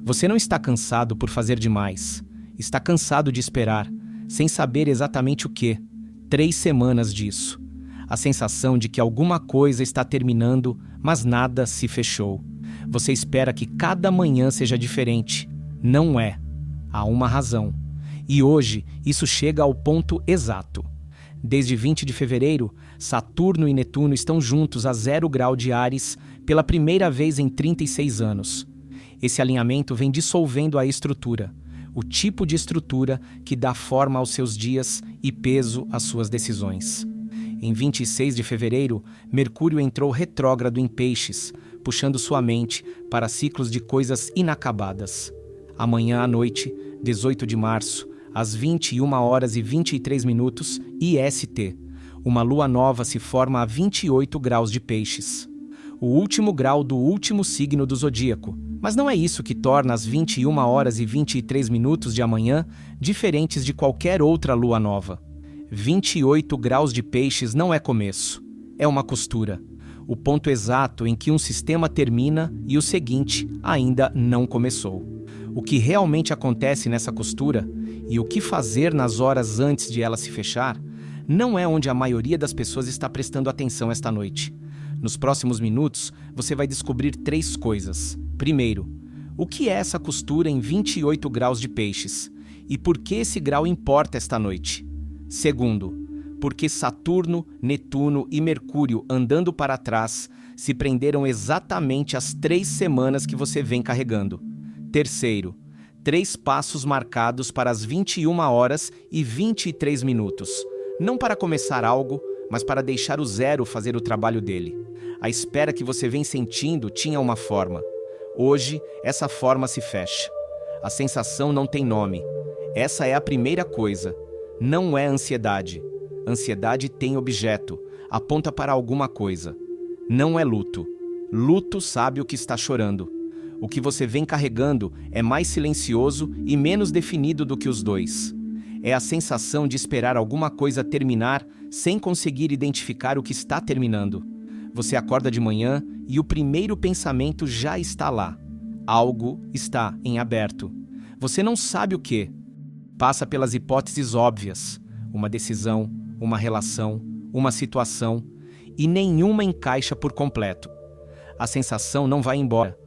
Você não está cansado por fazer demais. Está cansado de esperar, sem saber exatamente o que. 3 semanas disso. A sensação de que alguma coisa está terminando, mas nada se fechou. Você espera que cada manhã seja diferente. Não é. Há uma razão. E hoje, isso chega ao ponto exato. Desde 20 de fevereiro, Saturno e Netuno estão juntos a 0 grau de Áries pela primeira vez em 36 anos. Esse alinhamento vem dissolvendo a estrutura, o tipo de estrutura que dá forma aos seus dias e peso às suas decisões. Em 26 de fevereiro, Mercúrio entrou retrógrado em Peixes, puxando sua mente para ciclos de coisas inacabadas. Amanhã à noite, 18 de março, às 21h23, IST, uma lua nova se forma a 28 graus de Peixes. O último grau do último signo do zodíaco. Mas não é isso que torna as 21h23 de amanhã diferentes de qualquer outra lua nova. 28 graus de Peixes não é começo, é uma costura. O ponto exato em que um sistema termina e o seguinte ainda não começou. O que realmente acontece nessa costura e o que fazer nas horas antes de ela se fechar não é onde a maioria das pessoas está prestando atenção esta noite. Nos próximos minutos, você vai descobrir 3 coisas. Primeiro, o que é essa costura em 28 graus de Peixes? E por que esse grau importa esta noite? Segundo, por que Saturno, Netuno e Mercúrio andando para trás se prenderam exatamente às 3 semanas que você vem carregando? Terceiro, 3 passos marcados para as 21h23. Não para começar algo, mas para deixar o zero fazer o trabalho dele. A espera que você vem sentindo tinha uma forma. Hoje, essa forma se fecha. A sensação não tem nome. Essa é a primeira coisa. Não é ansiedade. Ansiedade tem objeto, aponta para alguma coisa. Não é luto. Luto sabe o que está chorando. O que você vem carregando é mais silencioso e menos definido do que os dois. É a sensação de esperar alguma coisa terminar sem conseguir identificar o que está terminando. Você acorda de manhã e o primeiro pensamento já está lá. Algo está em aberto. Você não sabe o que. Passa pelas hipóteses óbvias. Uma decisão, uma relação, uma situação, e nenhuma encaixa por completo. A sensação não vai embora.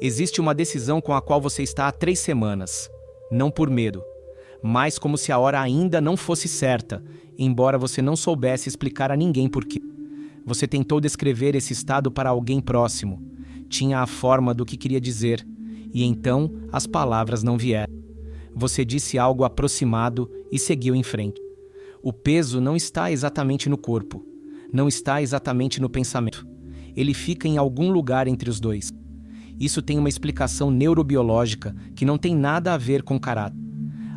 Existe uma decisão com a qual você está há 3 semanas. Não por medo, mas como se a hora ainda não fosse certa, embora você não soubesse explicar a ninguém por quê. Você tentou descrever esse estado para alguém próximo. Tinha a forma do que queria dizer, e então as palavras não vieram. Você disse algo aproximado e seguiu em frente. O peso não está exatamente no corpo, não está exatamente no pensamento. Ele fica em algum lugar entre os dois. Isso tem uma explicação neurobiológica que não tem nada a ver com caráter.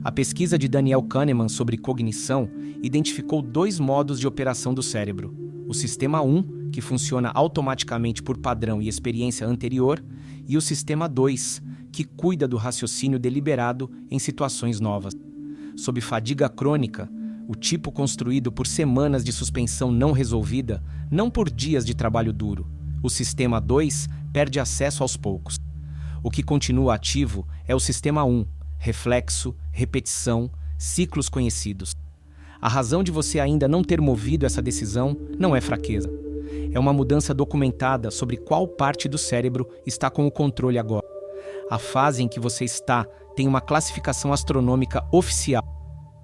A pesquisa de Daniel Kahneman sobre cognição identificou 2 modos de operação do cérebro. O sistema 1, que funciona automaticamente por padrão e experiência anterior, e o sistema 2, que cuida do raciocínio deliberado em situações novas. Sob fadiga crônica, o tipo construído por semanas de suspensão não resolvida, não por dias de trabalho duro, o sistema 2 perde acesso aos poucos. O que continua ativo é o sistema 1, reflexo, repetição, ciclos conhecidos. A razão de você ainda não ter movido essa decisão não é fraqueza. É uma mudança documentada sobre qual parte do cérebro está com o controle agora. A fase em que você está tem uma classificação astronômica oficial,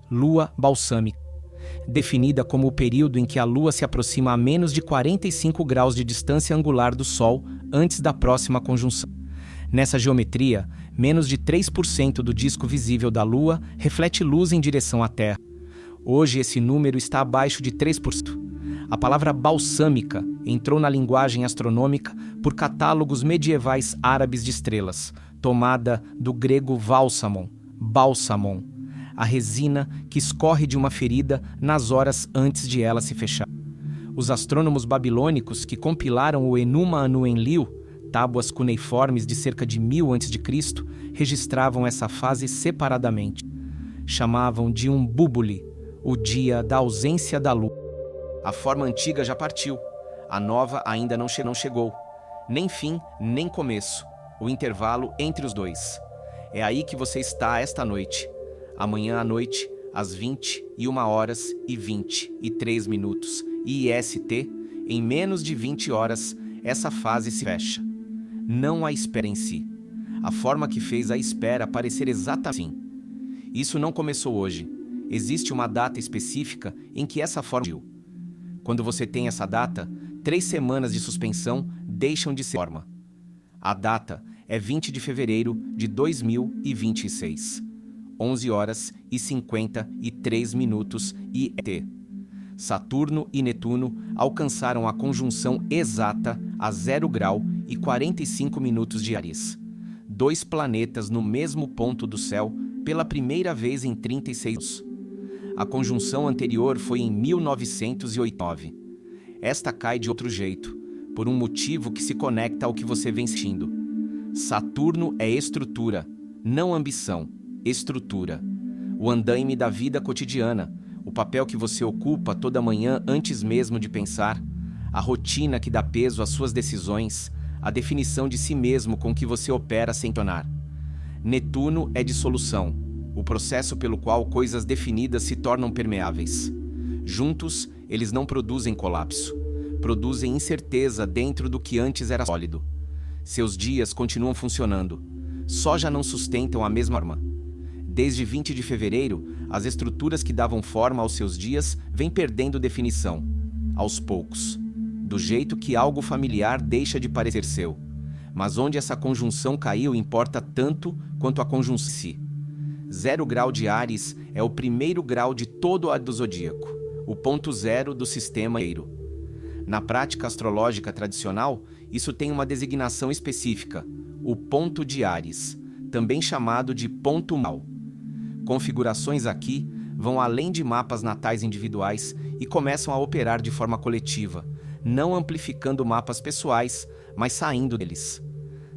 Lua balsâmica, definida como o período em que a Lua se aproxima a menos de 45 graus de distância angular do Sol antes da próxima conjunção. Nessa geometria, menos de 3% do disco visível da Lua reflete luz em direção à Terra. Hoje esse número está abaixo de 3%. A palavra balsâmica entrou na linguagem astronômica por catálogos medievais árabes de estrelas, tomada do grego bálsamon, a resina que escorre de uma ferida nas horas antes de ela se fechar. Os astrônomos babilônicos que compilaram o Enuma Anu Enlil, tábuas cuneiformes de cerca de 1000 a.C., registravam essa fase separadamente. Chamavam de um búbuli, o dia da ausência da lua. A forma antiga já partiu, a nova ainda não chegou. Nem fim, nem começo, o intervalo entre os dois. É aí que você está esta noite. Amanhã à noite, às 21h23 IST, em menos de 20 horas, essa fase se fecha. Não a espera em si. A forma que fez a espera parecer exatamente assim. Isso não começou hoje. Existe uma data específica em que essa forma surgiu. Quando você tem essa data, 3 semanas de suspensão deixam de ser forma. A data é 20 de fevereiro de 2026, 11h53 IET. Saturno e Netuno alcançaram a conjunção exata a 0 grau e 45 minutos de Áries. 2 planetas no mesmo ponto do céu pela primeira vez em 36 anos. A conjunção anterior foi em 1989. Esta cai de outro jeito, por um motivo que se conecta ao que você vem sentindo. Saturno é estrutura, não ambição, estrutura. O andaime da vida cotidiana, o papel que você ocupa toda manhã antes mesmo de pensar, a rotina que dá peso às suas decisões, a definição de si mesmo com que você opera sem tornar. Netuno é dissolução, o processo pelo qual coisas definidas se tornam permeáveis. Juntos, eles não produzem colapso, produzem incerteza dentro do que antes era sólido. Seus dias continuam funcionando, só já não sustentam a mesma forma. Desde 20 de fevereiro, as estruturas que davam forma aos seus dias vêm perdendo definição, aos poucos, do jeito que algo familiar deixa de parecer seu. Mas onde essa conjunção caiu importa tanto quanto a conjunção em si. 0 grau de Áries é o primeiro grau de todo o do zodíaco, o ponto zero do sistema inteiro. Na prática astrológica tradicional, isso tem uma designação específica, o ponto de Áries, também chamado de ponto mal. Configurações aqui vão além de mapas natais individuais e começam a operar de forma coletiva, não amplificando mapas pessoais, mas saindo deles.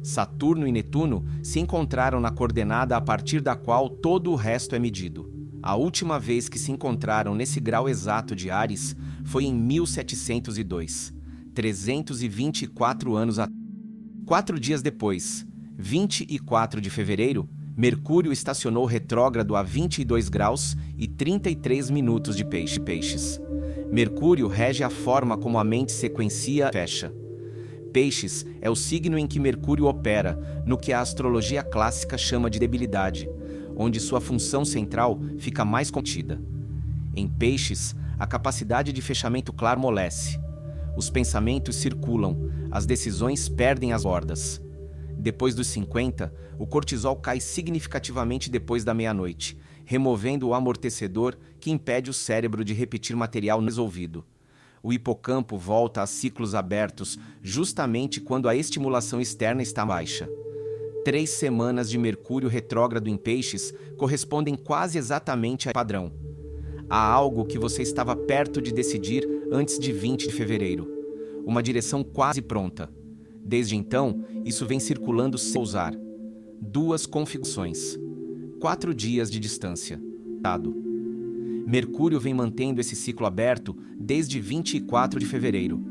Saturno e Netuno se encontraram na coordenada a partir da qual todo o resto é medido. A última vez que se encontraram nesse grau exato de Áries foi em 1702, 324 anos atrás. 4 dias depois, 24 de fevereiro, Mercúrio estacionou retrógrado a 22 graus e 33 minutos de Peixes. Mercúrio rege a forma como a mente sequencia e fecha. Peixes é o signo em que Mercúrio opera, no que a astrologia clássica chama de debilidade, onde sua função central fica mais contida. Em Peixes, a capacidade de fechamento claro amolece. Os pensamentos circulam, as decisões perdem as bordas. Depois dos 50, o cortisol cai significativamente depois da meia-noite, removendo o amortecedor que impede o cérebro de repetir material não resolvido. O hipocampo volta a ciclos abertos justamente quando a estimulação externa está baixa. 3 semanas de Mercúrio retrógrado em Peixes correspondem quase exatamente a padrão. Há algo que você estava perto de decidir antes de 20 de fevereiro. Uma direção quase pronta. Desde então, isso vem circulando sem usar. 2 configurações. 4 dias de distância. Mercúrio vem mantendo esse ciclo aberto desde 24 de fevereiro.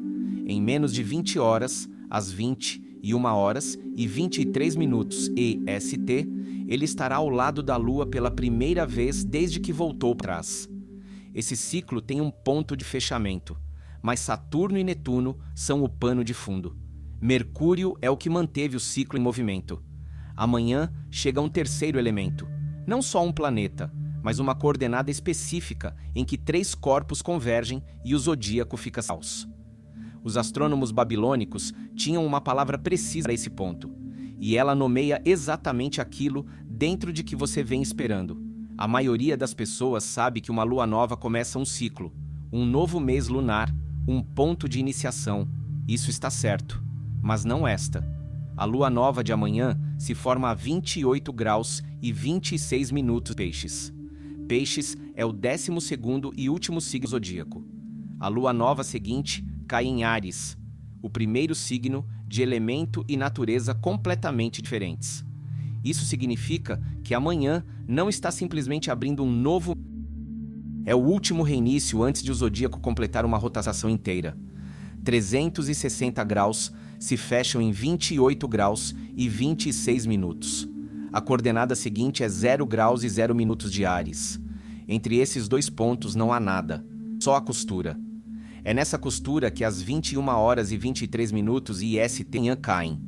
Em menos de 20 horas, às 21h23 EST, ele estará ao lado da Lua pela primeira vez desde que voltou para trás. Esse ciclo tem um ponto de fechamento, mas Saturno e Netuno são o pano de fundo. Mercúrio é o que manteve o ciclo em movimento. Amanhã chega um terceiro elemento, não só um planeta, mas uma coordenada específica em que 3 corpos convergem e o zodíaco fica caos. Os astrônomos babilônicos tinham uma palavra precisa para esse ponto, e ela nomeia exatamente aquilo dentro de que você vem esperando. A maioria das pessoas sabe que uma lua nova começa um ciclo, um novo mês lunar, um ponto de iniciação. Isso está certo, mas não esta. A lua nova de amanhã se forma a 28 graus e 26 minutos Peixes. Peixes é o 12º e último signo zodíaco. A lua nova seguinte cai em Áries, o primeiro signo de elemento e natureza completamente diferentes. Isso significa que amanhã não está simplesmente abrindo um novo... É o último reinício antes de o zodíaco completar uma rotação inteira. 360 graus se fecham em 28 graus e 26 minutos. A coordenada seguinte é 0 graus e 0 minutos de Áries. Entre esses dois pontos não há nada, só a costura. É nessa costura que às 21 horas e 23 minutos IST caem.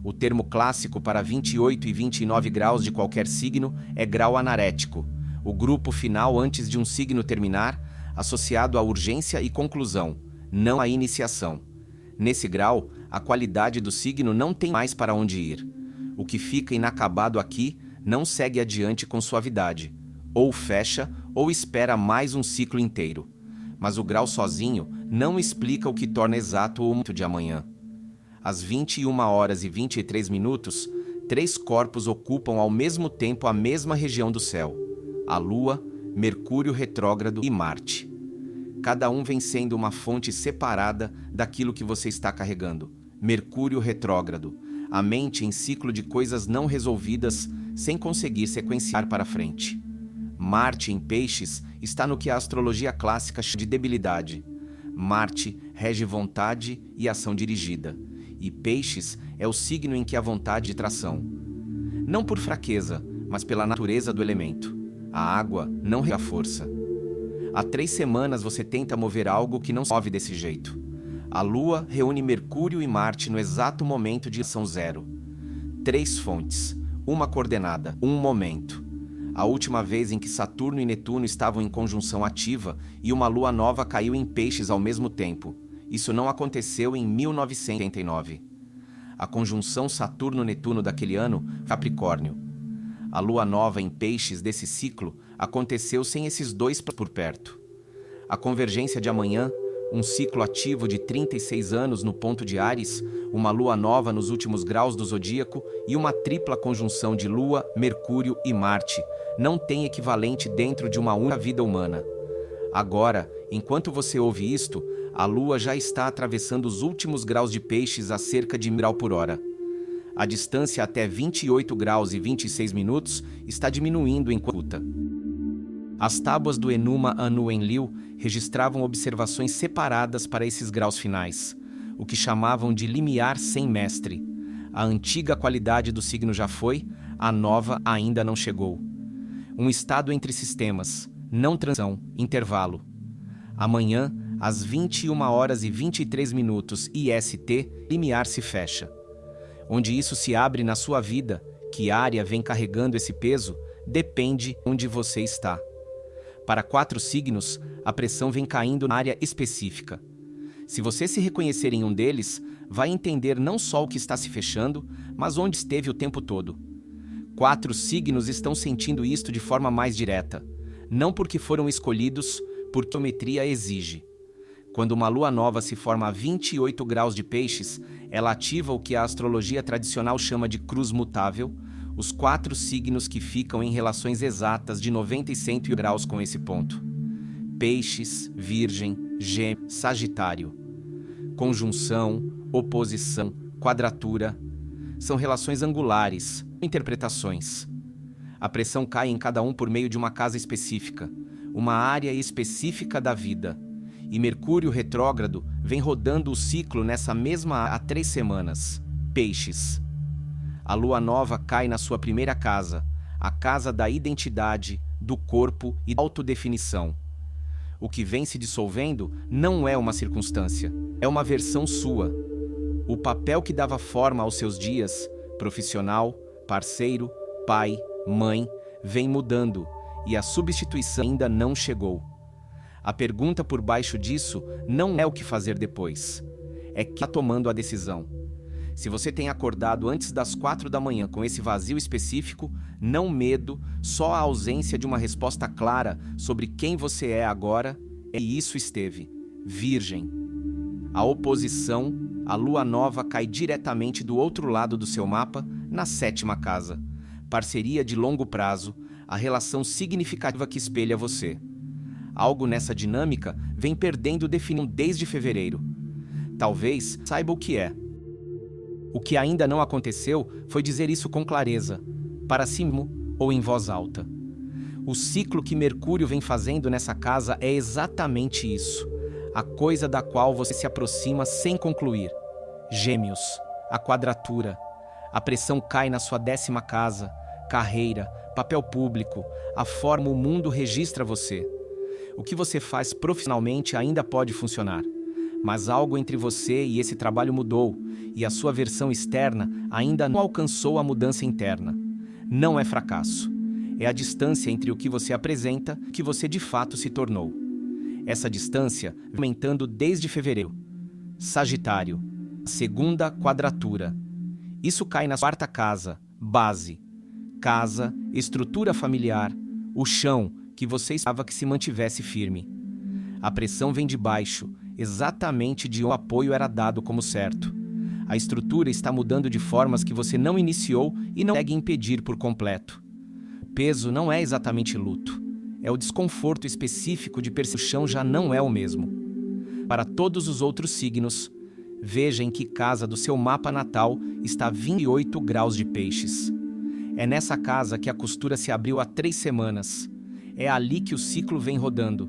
O termo clássico para 28 e 29 graus de qualquer signo é grau anarético, o grupo final antes de um signo terminar, associado à urgência e conclusão, não à iniciação. Nesse grau, a qualidade do signo não tem mais para onde ir. O que fica inacabado aqui não segue adiante com suavidade. Ou fecha, ou espera mais um ciclo inteiro. Mas o grau sozinho não explica o que torna exato o momento de amanhã. Às 21 horas e 23 minutos, 3 corpos ocupam ao mesmo tempo a mesma região do céu: a Lua, Mercúrio retrógrado e Marte. Cada um vem sendo uma fonte separada daquilo que você está carregando. Mercúrio retrógrado, a mente em ciclo de coisas não resolvidas, sem conseguir sequenciar para frente. Marte em Peixes está no que a astrologia clássica chama de debilidade. Marte rege vontade e ação dirigida, e Peixes é o signo em que há vontade de tração. Não por fraqueza, mas pela natureza do elemento. A água não rega a força. Há 3 semanas você tenta mover algo que não se move desse jeito. A Lua reúne Mercúrio e Marte no exato momento de ação zero. 3 fontes, uma coordenada, um momento. A última vez em que Saturno e Netuno estavam em conjunção ativa e uma lua nova caiu em Peixes ao mesmo tempo. Isso não aconteceu em 1989. A conjunção Saturno-Netuno daquele ano, Capricórnio. A lua nova em Peixes desse ciclo aconteceu sem esses dois por perto. A convergência de amanhã, um ciclo ativo de 36 anos no ponto de Áries, uma lua nova nos últimos graus do zodíaco e uma tripla conjunção de Lua, Mercúrio e Marte, não tem equivalente dentro de uma única vida humana. Agora, enquanto você ouve isto, a Lua já está atravessando os últimos graus de Peixes a cerca de 1.000 km por hora. A distância até 28 graus e 26 minutos está diminuindo em Calcutta. As tábuas do Enuma Anu Enlil registravam observações separadas para esses graus finais, o que chamavam de limiar sem mestre. A antiga qualidade do signo já foi, a nova ainda não chegou. Um estado entre sistemas, não transição, intervalo. Amanhã, às 21 horas e 23 minutos IST, limiar se fecha. Onde isso se abre na sua vida, que área vem carregando esse peso, depende onde você está. Para 4 signos, a pressão vem caindo na área específica. Se você se reconhecer em um deles, vai entender não só o que está se fechando, mas onde esteve o tempo todo. 4 signos estão sentindo isto de forma mais direta, não porque foram escolhidos, porque a geometria exige. Quando uma lua nova se forma a 28 graus de Peixes, ela ativa o que a astrologia tradicional chama de cruz mutável, os 4 signos que ficam em relações exatas de 90 e 100 graus com esse ponto. Peixes, Virgem, Gêmeos, Sagitário. Conjunção, oposição, quadratura. São relações angulares, interpretações. A pressão cai em cada um por meio de uma casa específica, uma área específica da vida. E Mercúrio retrógrado vem rodando o ciclo nessa mesma há 3 semanas. Peixes. A lua nova cai na sua primeira casa, a casa da identidade, do corpo e da autodefinição. O que vem se dissolvendo não é uma circunstância, é uma versão sua. O papel que dava forma aos seus dias, profissional, parceiro, pai, mãe, vem mudando e a substituição ainda não chegou. A pergunta por baixo disso não é o que fazer depois, é quem está tomando a decisão. Se você tem acordado antes das 4 da manhã com esse vazio específico, não medo, só a ausência de uma resposta clara sobre quem você é agora, e isso esteve. Virgem. A oposição, a lua nova cai diretamente do outro lado do seu mapa, na 7ª casa. Parceria de longo prazo, a relação significativa que espelha você. Algo nessa dinâmica vem perdendo definição desde fevereiro. Talvez saiba o que é. O que ainda não aconteceu foi dizer isso com clareza, para si mesmo ou em voz alta. O ciclo que Mercúrio vem fazendo nessa casa é exatamente isso, a coisa da qual você se aproxima sem concluir. Gêmeos, a quadratura. A pressão cai na sua 10ª casa, carreira, papel público, a forma o mundo registra você. O que você faz profissionalmente ainda pode funcionar, mas algo entre você e esse trabalho mudou, e a sua versão externa ainda não alcançou a mudança interna. Não é fracasso. É a distância entre o que você apresenta e o que você de fato se tornou. Essa distância vem aumentando desde fevereiro. Sagitário, segunda quadratura. Isso cai na quarta casa, base. Casa, estrutura familiar, o chão que você esperava que se mantivesse firme. A pressão vem de baixo, exatamente de onde o apoio era dado como certo. A estrutura está mudando de formas que você não iniciou e não consegue impedir por completo. Peso não é exatamente luto. É o desconforto específico de perceber que o chão já não é o mesmo. Para todos os outros signos, veja em que casa do seu mapa natal está 28 graus de peixes. É nessa casa que a costura se abriu há 3 semanas. É ali que o ciclo vem rodando.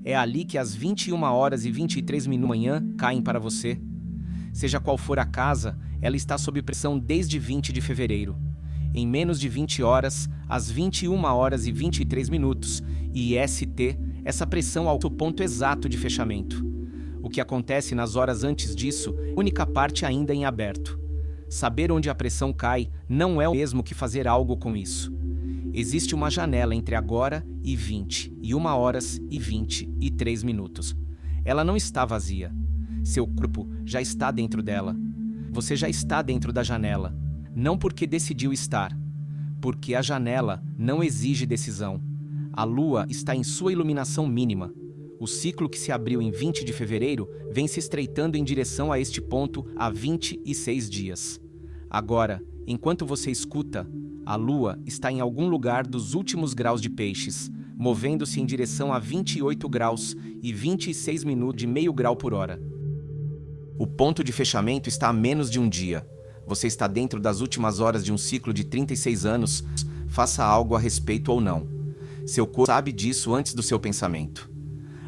É ali que as 21h23 da manhã caem para você. Seja qual for a casa, ela está sob pressão desde 20 de fevereiro. Em menos de 20 horas, às 21h23, IST, essa pressão alcança o ponto exato de fechamento. O que acontece nas horas antes disso é a única parte ainda em aberto. Saber onde a pressão cai não é o mesmo que fazer algo com isso. Existe uma janela entre agora e 21h23. Ela não está vazia. Seu corpo já está dentro dela. Você já está dentro da janela. Não porque decidiu estar, porque a janela não exige decisão. A lua está em sua iluminação mínima. O ciclo que se abriu em 20 de fevereiro vem se estreitando em direção a este ponto há 26 dias. Agora, enquanto você escuta, a lua está em algum lugar dos últimos graus de peixes, movendo-se em direção a 28 graus e 26 minutos de meio grau por hora. O ponto de fechamento está a menos de um dia. Você está dentro das últimas horas de um ciclo de 36 anos, faça algo a respeito ou não. Seu corpo sabe disso antes do seu pensamento.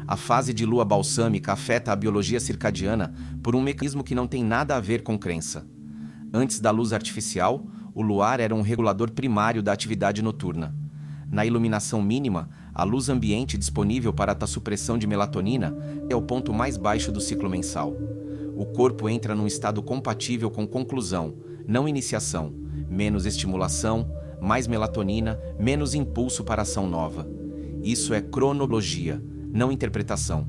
A fase de lua balsâmica afeta a biologia circadiana por um mecanismo que não tem nada a ver com crença. Antes da luz artificial, o luar era um regulador primário da atividade noturna. Na iluminação mínima, a luz ambiente disponível para a supressão de melatonina é o ponto mais baixo do ciclo mensal. O corpo entra num estado compatível com conclusão, não iniciação, menos estimulação, mais melatonina, menos impulso para ação nova. Isso é cronologia, não interpretação.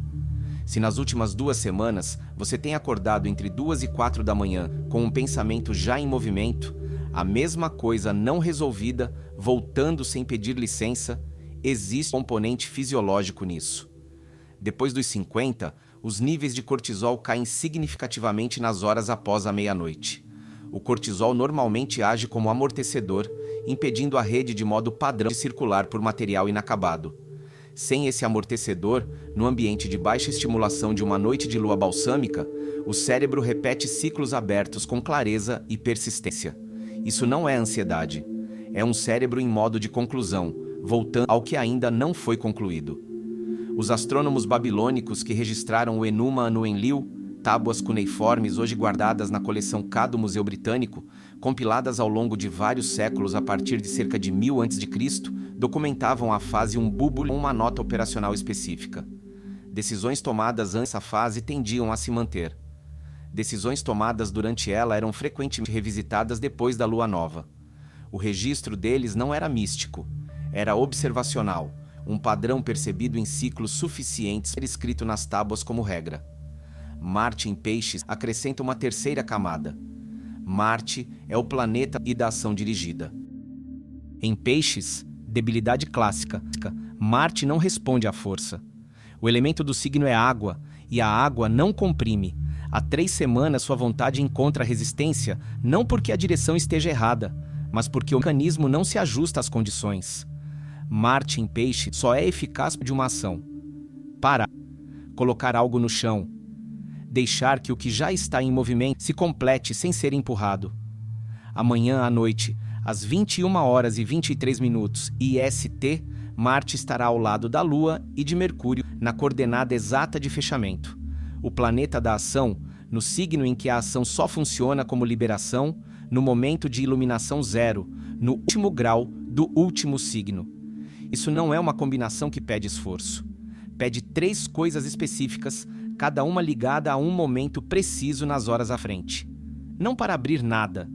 Se nas últimas 2 semanas você tem acordado entre 2 e 4 da manhã com um pensamento já em movimento, a mesma coisa não resolvida, voltando sem pedir licença, existe um componente fisiológico nisso. Depois dos 50, os níveis de cortisol caem significativamente nas horas após a meia-noite. O cortisol normalmente age como amortecedor, impedindo a rede de modo padrão de circular por material inacabado. Sem esse amortecedor, no ambiente de baixa estimulação de uma noite de lua balsâmica, o cérebro repete ciclos abertos com clareza e persistência. Isso não é ansiedade. É um cérebro em modo de conclusão, voltando ao que ainda não foi concluído. Os astrônomos babilônicos que registraram o Enuma Anu Enlil, tábuas cuneiformes hoje guardadas na coleção K do Museu Britânico, compiladas ao longo de vários séculos a partir de cerca de 1000 a.C., documentavam a fase Umbubu com uma nota operacional específica. Decisões tomadas antes dessa fase tendiam a se manter. Decisões tomadas durante ela eram frequentemente revisitadas depois da lua nova. O registro deles não era místico, era observacional, um padrão percebido em ciclos suficientes para ser escrito nas tábuas como regra. Marte em Peixes acrescenta uma terceira camada. Marte é o planeta e da ação dirigida. Em Peixes, debilidade clássica, Marte não responde à força. O elemento do signo é água, e a água não comprime. Há 3 semanas sua vontade encontra resistência, não porque a direção esteja errada, mas porque o mecanismo não se ajusta às condições. Marte em Peixe só é eficaz de uma ação. Parar. Colocar algo no chão. Deixar que o que já está em movimento se complete sem ser empurrado. Amanhã à noite, às 21h23, IST, Marte estará ao lado da Lua e de Mercúrio na coordenada exata de fechamento. O planeta da ação, no signo em que a ação só funciona como liberação, no momento de iluminação zero, no último grau do último signo. Isso não é uma combinação que pede esforço. Pede 3 coisas específicas, cada uma ligada a um momento preciso nas horas à frente. Não para abrir nada,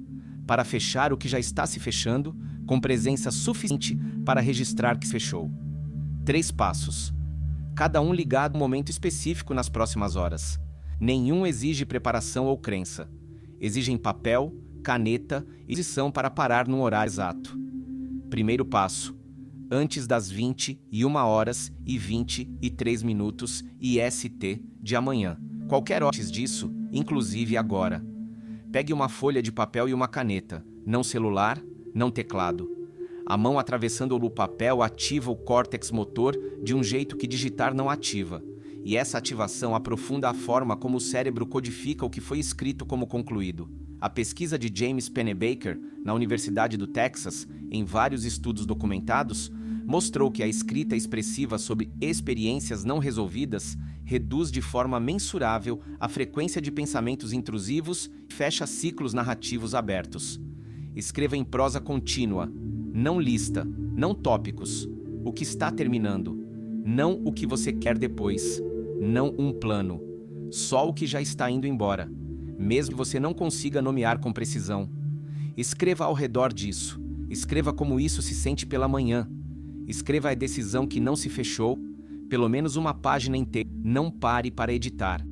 para fechar o que já está se fechando, com presença suficiente para registrar que se fechou. 3 passos, cada um ligado a um momento específico nas próximas horas. Nenhum exige preparação ou crença. Exigem papel, caneta e disposição para parar num horário exato. Primeiro passo: antes das 21h23 IST de amanhã. Qualquer hora antes disso, inclusive agora. Pegue uma folha de papel e uma caneta, não celular, não teclado. A mão atravessando o papel ativa o córtex motor de um jeito que digitar não ativa. E essa ativação aprofunda a forma como o cérebro codifica o que foi escrito como concluído. A pesquisa de James Pennebaker, na Universidade do Texas, em vários estudos documentados, mostrou que a escrita expressiva sobre experiências não resolvidas reduz de forma mensurável a frequência de pensamentos intrusivos e fecha ciclos narrativos abertos. Escreva em prosa contínua, não lista, não tópicos, o que está terminando, não o que você quer depois, não um plano, só o que já está indo embora, mesmo que você não consiga nomear com precisão. Escreva ao redor disso, escreva como isso se sente pela manhã, escreva a decisão que não se fechou, pelo menos uma página inteira, não pare para editar.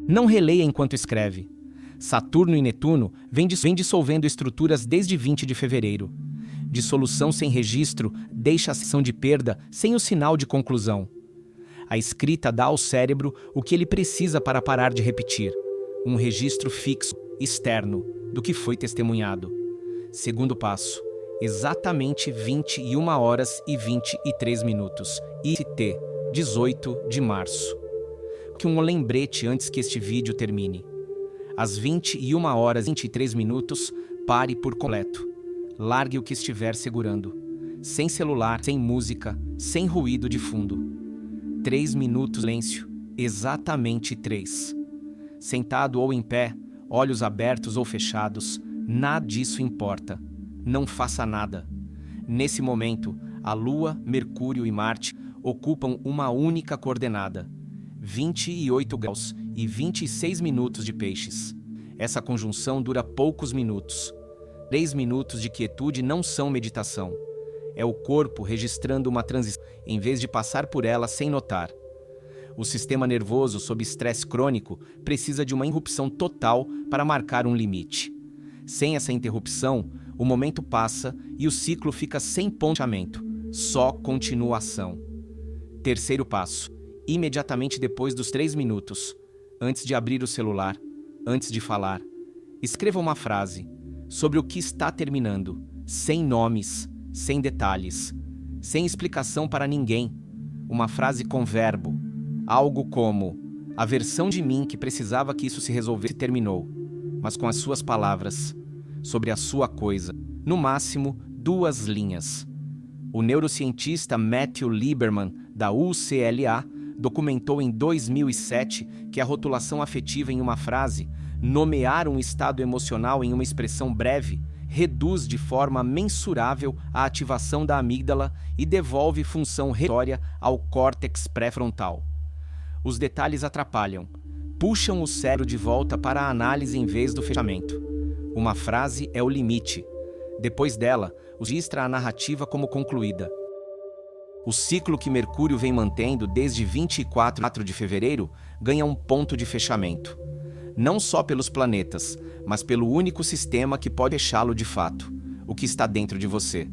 Não releia enquanto escreve. Saturno e Netuno vêm dissolvendo estruturas desde 20 de fevereiro. Dissolução sem registro deixa a sensação de perda sem o sinal de conclusão. A escrita dá ao cérebro o que ele precisa para parar de repetir. Um registro fixo, externo, do que foi testemunhado. Segundo passo. Exatamente 21h23 IST, 18 de março. Que um lembrete antes que este vídeo termine. Às 21h23, pare por completo. Largue o que estiver segurando. Sem celular, sem música, sem ruído de fundo. 3 minutos de silêncio. Exatamente 3. Sentado ou em pé, olhos abertos ou fechados, nada disso importa. Não faça nada. Nesse momento, a Lua, Mercúrio e Marte ocupam uma única coordenada, 28 graus e 26 minutos de Peixes. Essa conjunção dura poucos minutos. 3 minutos de quietude não são meditação. É o corpo registrando uma transição, em vez de passar por ela sem notar. O sistema nervoso, sob estresse crônico, precisa de uma interrupção total para marcar um limite. Sem essa interrupção, o momento passa e o ciclo fica sem ponteamento, só continuação. Terceiro passo. Imediatamente depois dos 3 minutos, antes de abrir o celular, antes de falar, escreva uma frase sobre o que está terminando, sem nomes, sem detalhes, sem explicação para ninguém. Uma frase com verbo, algo como: a versão de mim que precisava que isso se resolvesse terminou, mas com as suas palavras, sobre a sua coisa, no máximo 2 linhas. O neurocientista Matthew Lieberman, da UCLA, documentou em 2007 que a rotulação afetiva em uma frase, nomear um estado emocional em uma expressão breve, reduz de forma mensurável a ativação da amígdala e devolve função retória ao córtex pré-frontal. Os detalhes atrapalham, puxam o cérebro de volta para a análise em vez do fechamento. Uma frase é o limite. Depois dela, registra a narrativa como concluída. O ciclo que Mercúrio vem mantendo desde 24 de fevereiro ganha um ponto de fechamento. Não só pelos planetas, mas pelo único sistema que pode fechá-lo de fato, o que está dentro de você.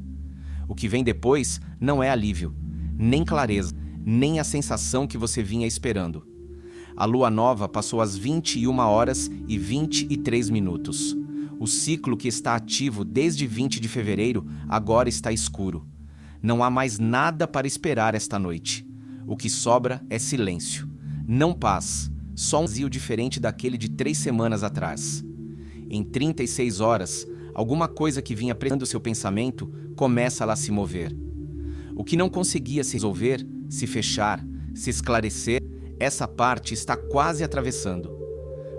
O que vem depois não é alívio, nem clareza, nem a sensação que você vinha esperando. A lua nova passou às 21h23. O ciclo que está ativo desde 20 de fevereiro agora está escuro. Não há mais nada para esperar esta noite. O que sobra é silêncio. Não paz, só um vazio diferente daquele de 3 semanas atrás. Em 36 horas, alguma coisa que vinha pressionando seu pensamento começa a se mover. O que não conseguia se resolver, se fechar, se esclarecer, essa parte está quase atravessando.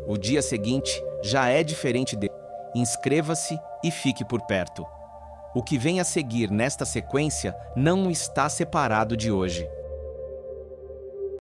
O dia seguinte já é diferente dele. Inscreva-se e fique por perto. O que vem a seguir nesta sequência não está separado de hoje.